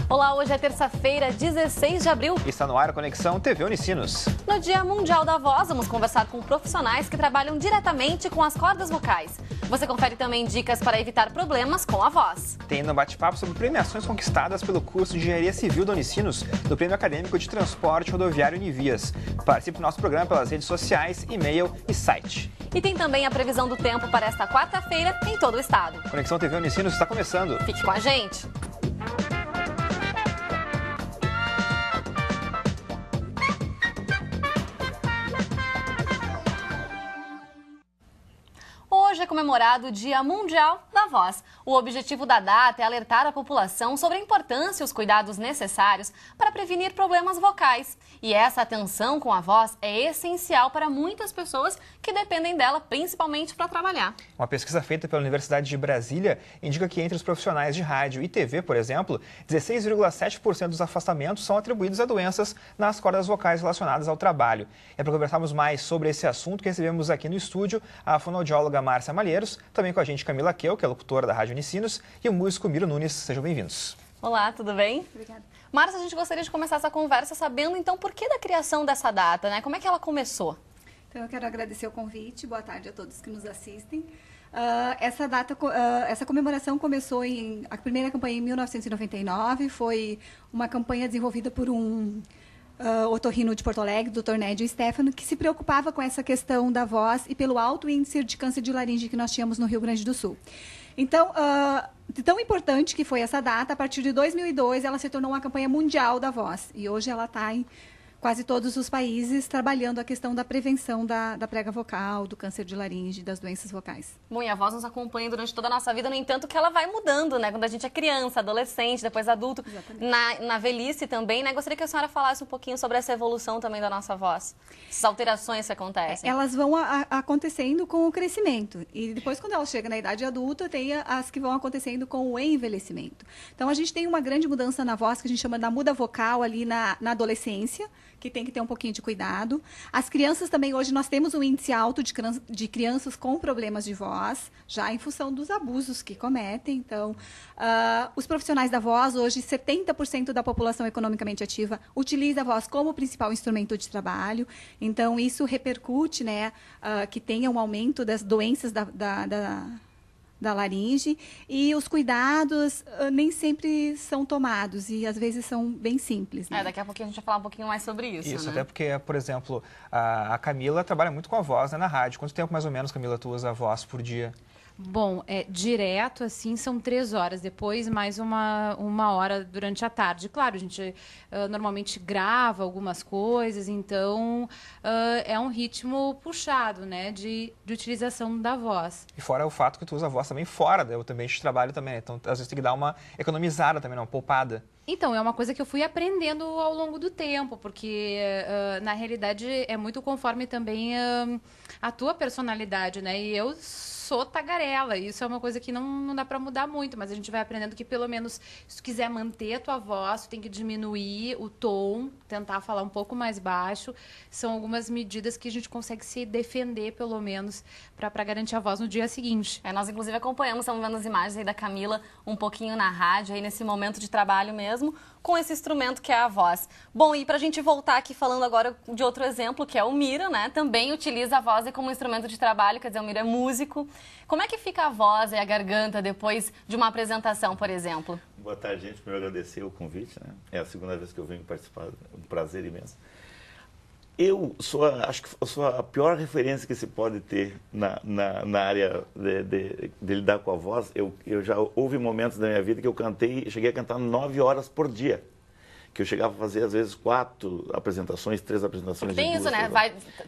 Olá, hoje é terça-feira, 16 de abril. Está no ar a Conexão TV Unicinos. No Dia Mundial da Voz, vamos conversar com profissionais que trabalham diretamente com as cordas vocais. Você confere também dicas para evitar problemas com a voz. Tem um bate-papo sobre premiações conquistadas pelo curso de Engenharia Civil da Unicinos, do Prêmio Acadêmico de Transporte Rodoviário Univias. Participe do nosso programa pelas redes sociais, e-mail e site. E tem também a previsão do tempo para esta quarta-feira em todo o estado. Conexão TV Unicinos está começando. Fique com a gente. Hoje é comemorado o Dia Mundial da Voz. O objetivo da data é alertar a população sobre a importância e os cuidados necessários para prevenir problemas vocais. E essa atenção com a voz é essencial para muitas pessoas que dependem dela, principalmente para trabalhar. Uma pesquisa feita pela Universidade de Brasília indica que entre os profissionais de rádio e TV, por exemplo, 16,7% dos afastamentos são atribuídos a doenças nas cordas vocais relacionadas ao trabalho. É para conversarmos mais sobre esse assunto que recebemos aqui no estúdio a fonoaudióloga Márcia Malheiros, também com a gente Camila Keu, que é locutora da Rádio Unicinos, e o músico Miro Nunes. Sejam bem-vindos. Olá, tudo bem? Obrigada. Márcia, a gente gostaria de começar essa conversa sabendo, então, por que da criação dessa data, né? Como é que ela começou? Então, eu quero agradecer o convite. Boa tarde a todos que nos assistem. Essa comemoração começou a primeira campanha em 1999. Foi uma campanha desenvolvida por um otorrino de Porto Alegre, Dr. Nédio Stefano, que se preocupava com essa questão da voz e pelo alto índice de câncer de laringe que nós tínhamos no Rio Grande do Sul. Então, tão importante que foi essa data, a partir de 2002 ela se tornou uma campanha mundial da voz. E hoje ela está em quase todos os países trabalhando a questão da prevenção da prega vocal, do câncer de laringe, das doenças vocais. Bom, e a voz nos acompanha durante toda a nossa vida, no entanto, que ela vai mudando, né? Quando a gente é criança, adolescente, depois adulto, na velhice também, né? Gostaria que a senhora falasse um pouquinho sobre essa evolução também da nossa voz, essas alterações que acontecem. Elas vão acontecendo com o crescimento e depois, quando ela chega na idade adulta, tem as que vão acontecendo com o envelhecimento. Então, a gente tem uma grande mudança na voz, que a gente chama da muda vocal ali na adolescência, que tem que ter um pouquinho de cuidado. As crianças também, hoje nós temos um índice alto de crianças com problemas de voz, já em função dos abusos que cometem. Então, os profissionais da voz, hoje 70% da população economicamente ativa utiliza a voz como principal instrumento de trabalho. Então, isso repercute, né, que tenha um aumento das doenças da laringe, e os cuidados nem sempre são tomados e às vezes são bem simples, né? Daqui a pouquinho a gente vai falar um pouquinho mais sobre isso. Isso, né? até porque, por exemplo, a Camila trabalha muito com a voz, né, na rádio. Quanto tempo mais ou menos, Camila, tu usa a voz por dia? Bom, direto, assim, são 3 horas. Depois, mais uma hora durante a tarde. Claro, a gente normalmente grava algumas coisas, então é um ritmo puxado, né, de utilização da voz. E fora o fato que tu usa a voz também fora do ambiente de trabalho também, né? Então, às vezes tem que dar uma economizada também, uma poupada. Então, é uma coisa que eu fui aprendendo ao longo do tempo, porque, na realidade, é muito conforme também a tua personalidade, né? E eu sou tagarela, isso é uma coisa que não dá para mudar muito, mas a gente vai aprendendo que, pelo menos, se tu quiser manter a tua voz, tu tem que diminuir o tom, tentar falar um pouco mais baixo. São algumas medidas que a gente consegue se defender, pelo menos, para garantir a voz no dia seguinte. Nós, inclusive, acompanhamos, estamos vendo as imagens aí da Camila um pouquinho na rádio, aí nesse momento de trabalho mesmo, com esse instrumento que é a voz. Bom, e para a gente voltar aqui falando agora de outro exemplo, que é o Miro, né? Também utiliza a voz como instrumento de trabalho, quer dizer, o Miro é músico. Como é que fica a voz e a garganta depois de uma apresentação, por exemplo? Boa tarde, gente. Primeiro agradecer o convite, né? É a segunda vez que eu venho participar, é um prazer imenso. Acho que eu sou a pior referência que se pode ter na área de lidar com a voz. Eu já houve momentos da minha vida que eu cheguei a cantar 9 horas por dia. Que eu chegava a fazer, às vezes, 4 apresentações, 3 apresentações. Porque tem isso, né?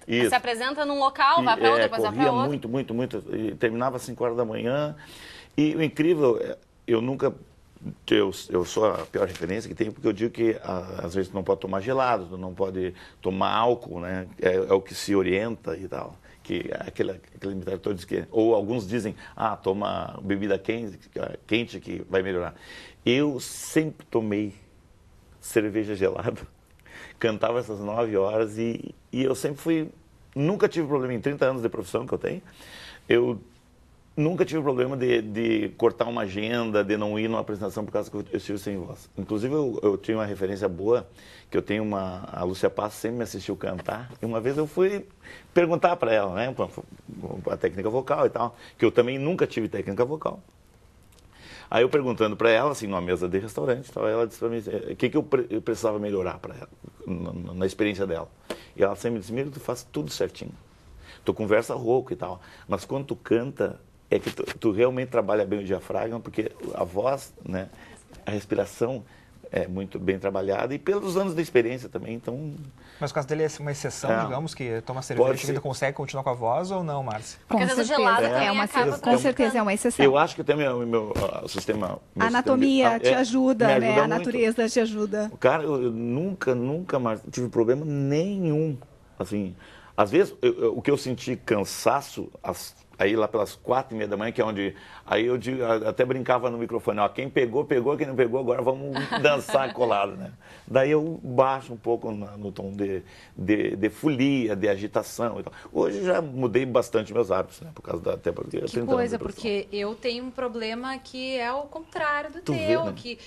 Isso. Se apresenta num local, vai para outro, depois vai para outro. muito. E terminava às 5 horas da manhã. E o incrível, eu sou a pior referência que tem, porque eu digo que às vezes tu não pode tomar gelado, tu não pode tomar álcool, né? É o que se orienta e tal. Que aquele imitador diz que, ou alguns dizem, toma bebida quente que vai melhorar. Eu sempre tomei cerveja gelada, cantava essas 9 horas e eu sempre nunca tive problema em 30 anos de profissão que eu tenho. Eu nunca tive problema de cortar uma agenda, de não ir numa apresentação por causa que eu estive sem voz. Inclusive, eu tinha uma referência boa, que eu tenho a Lúcia Passo sempre me assistiu cantar, e uma vez eu fui perguntar para ela, né, a técnica vocal e tal, que eu também nunca tive técnica vocal. Aí eu perguntando para ela, assim, numa mesa de restaurante, ela disse para mim o que eu precisava melhorar para ela, na experiência dela. E ela sempre disse, Miro, tu faz tudo certinho. Tu conversa rouco e tal, mas quando tu canta, é que tu realmente trabalha bem o diafragma, porque a voz, né, a respiração é muito bem trabalhada e pelos anos de experiência também, então... Mas o caso dele é uma exceção, digamos, que toma cerveja e ainda consegue continuar com a voz ou não, Márcia? Porque às vezes o gelado também acaba com certeza é uma exceção. Eu acho que até meu sistema... A anatomia te ajuda, me né? ajuda A natureza te ajuda. Cara, eu nunca mais tive problema nenhum, assim... Às vezes, o que eu senti cansaço, aí lá pelas 4h30 da manhã, que é onde... Aí eu até brincava no microfone, ó, quem pegou, quem não pegou, agora vamos dançar colado, né? Daí eu baixo um pouco no tom de folia, de agitação e tal. Hoje já mudei bastante meus hábitos, né? Por causa até porque que coisa, porque eu tenho um problema que é o contrário do teu, vê, né? que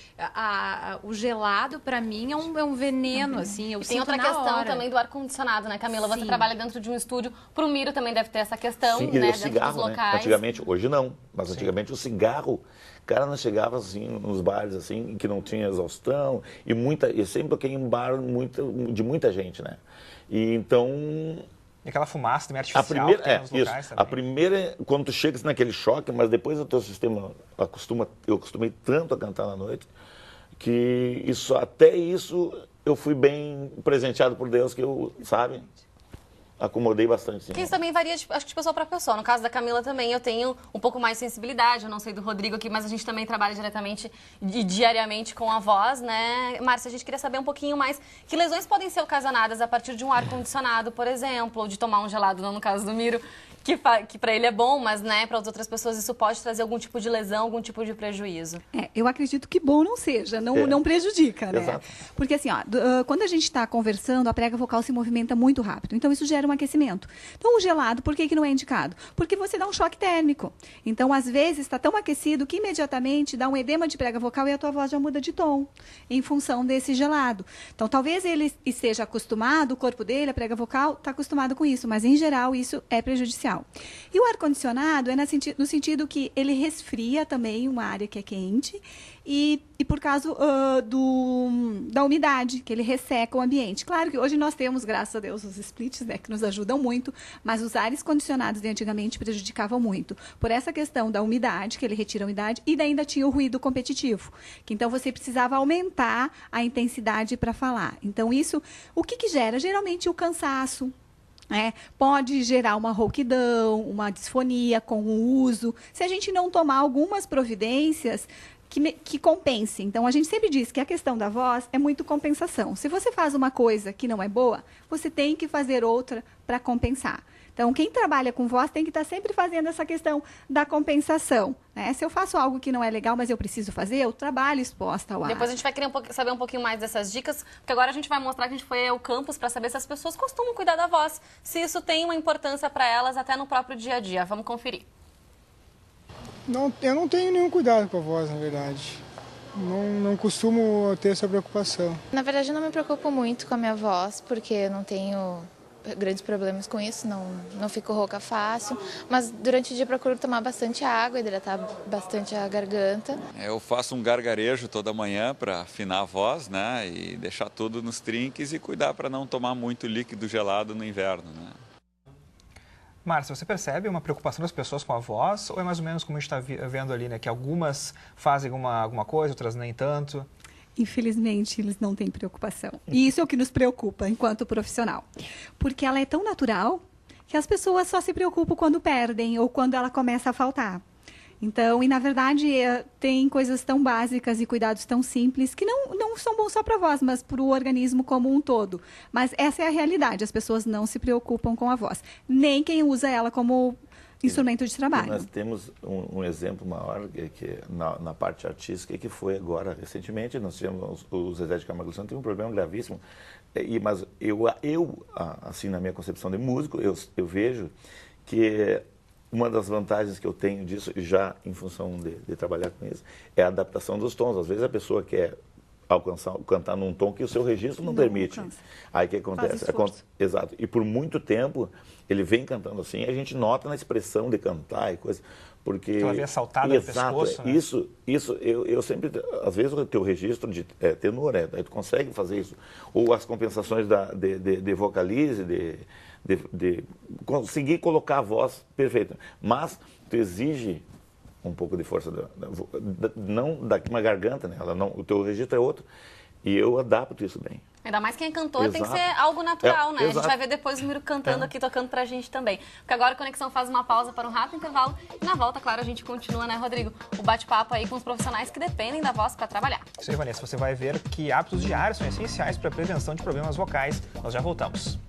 o gelado para mim é um veneno, assim, eu E tem outra questão também do ar-condicionado, né, Camila? Você trabalha dentro de um estúdio, pro Miro também deve ter essa questão, sim, né, e o cigarro, dos locais. Né? Antigamente, hoje não, mas antigamente o cigarro, cara, nós chegava assim nos bares assim que não tinha exaustão e sempre toquei em bar de muita gente, né? E então e aquela fumaça também artificial que tem nos locais também. A primeira, quando tu chegas naquele choque, mas depois o teu sistema eu acostumei tanto a cantar na noite que até isso eu fui bem presenteado por Deus, que eu, sabe, acomodei bastante, sim. Que isso também varia, acho que de pessoa para pessoa. No caso da Camila também, eu tenho um pouco mais de sensibilidade. Eu não sei do Rodrigo aqui, mas a gente também trabalha diretamente e diariamente com a voz, né? Márcia, a gente queria saber um pouquinho mais que lesões podem ser ocasionadas a partir de um ar-condicionado, por exemplo, ou de tomar um gelado, não no caso do Miro, que para ele é bom, mas, né, para as outras pessoas isso pode trazer algum tipo de lesão, algum tipo de prejuízo. Eu acredito que bom não seja, não prejudica, né? Exato. Porque assim, quando a gente está conversando, a prega vocal se movimenta muito rápido. Então, isso gera um aquecimento. Então, o gelado, por que não é indicado? Porque você dá um choque térmico. Então, às vezes, está tão aquecido que imediatamente dá um edema de prega vocal e a tua voz já muda de tom, em função desse gelado. Então, talvez ele esteja acostumado, o corpo dele, a prega vocal, está acostumado com isso, mas, em geral, isso é prejudicial. E o ar-condicionado é no sentido que ele resfria também uma área que é quente e por causa da umidade, que ele resseca o ambiente. Claro que hoje nós temos, graças a Deus, os splits, né, que nos ajudam muito, mas os ares condicionados de antigamente prejudicavam muito. Por essa questão da umidade, que ele retira a umidade, e ainda tinha o ruído competitivo, que então você precisava aumentar a intensidade para falar. Então isso, o que gera? Geralmente o cansaço. Pode gerar uma rouquidão, uma disfonia com o uso, se a gente não tomar algumas providências que compensem. Então, a gente sempre diz que a questão da voz é muito compensação. Se você faz uma coisa que não é boa, você tem que fazer outra para compensar. Então, quem trabalha com voz tem que estar sempre fazendo essa questão da compensação. Né? Se eu faço algo que não é legal, mas eu preciso fazer, eu trabalho exposta ao ar. Depois a gente vai querer saber um pouquinho mais dessas dicas, porque agora a gente vai mostrar que a gente foi ao campus para saber se as pessoas costumam cuidar da voz, se isso tem uma importância para elas até no próprio dia a dia. Vamos conferir. Não, eu não tenho nenhum cuidado com a voz, na verdade. Não costumo ter essa preocupação. Na verdade, eu não me preocupo muito com a minha voz, porque eu não tenho grandes problemas com isso, não fico rouca fácil, mas durante o dia procuro tomar bastante água, hidratar bastante a garganta. Eu faço um gargarejo toda manhã para afinar a voz, né, e deixar tudo nos trinques e cuidar para não tomar muito líquido gelado no inverno, né. Márcia, você percebe uma preocupação das pessoas com a voz ou é mais ou menos como a gente está vendo ali, né, que algumas fazem alguma coisa, outras nem tanto? Infelizmente, eles não têm preocupação. E isso é o que nos preocupa enquanto profissional. Porque ela é tão natural que as pessoas só se preocupam quando perdem ou quando ela começa a faltar. Então, e na verdade, tem coisas tão básicas e cuidados tão simples que não são bons só para a voz, mas para o organismo como um todo. Mas essa é a realidade, as pessoas não se preocupam com a voz. Nem quem usa ela como instrumento de trabalho. Nós temos um exemplo maior que na parte artística, que foi agora, recentemente, nós tivemos o Zezé de Camargo Luciano, teve um problema gravíssimo, mas eu, assim, na minha concepção de músico, eu vejo que uma das vantagens que eu tenho disso, já em função de trabalhar com isso, é a adaptação dos tons. Às vezes a pessoa quer cantar num tom que o seu registro não permite. Alcança. Aí o que acontece? Exato. E por muito tempo ele vem cantando assim, a gente nota na expressão de cantar e coisa, porque aquela veia saltada no pescoço, né? Isso eu sempre, às vezes o teu registro de tenor, aí tu consegue fazer isso, ou as compensações de vocalize, de conseguir colocar a voz perfeita, mas tu exige um pouco de força, não daqui uma garganta, né? O teu registro é outro, e eu adapto isso bem. Ainda mais quem é cantor, Exato. tem que ser algo natural, né? Exato. A gente vai ver depois o Miro cantando aqui, tocando pra gente também. Porque agora a Conexão faz uma pausa para um rápido intervalo e na volta, claro, a gente continua, né, Rodrigo? O bate-papo aí com os profissionais que dependem da voz para trabalhar. Isso aí, Vanessa, você vai ver que hábitos diários são essenciais para a prevenção de problemas vocais. Nós já voltamos.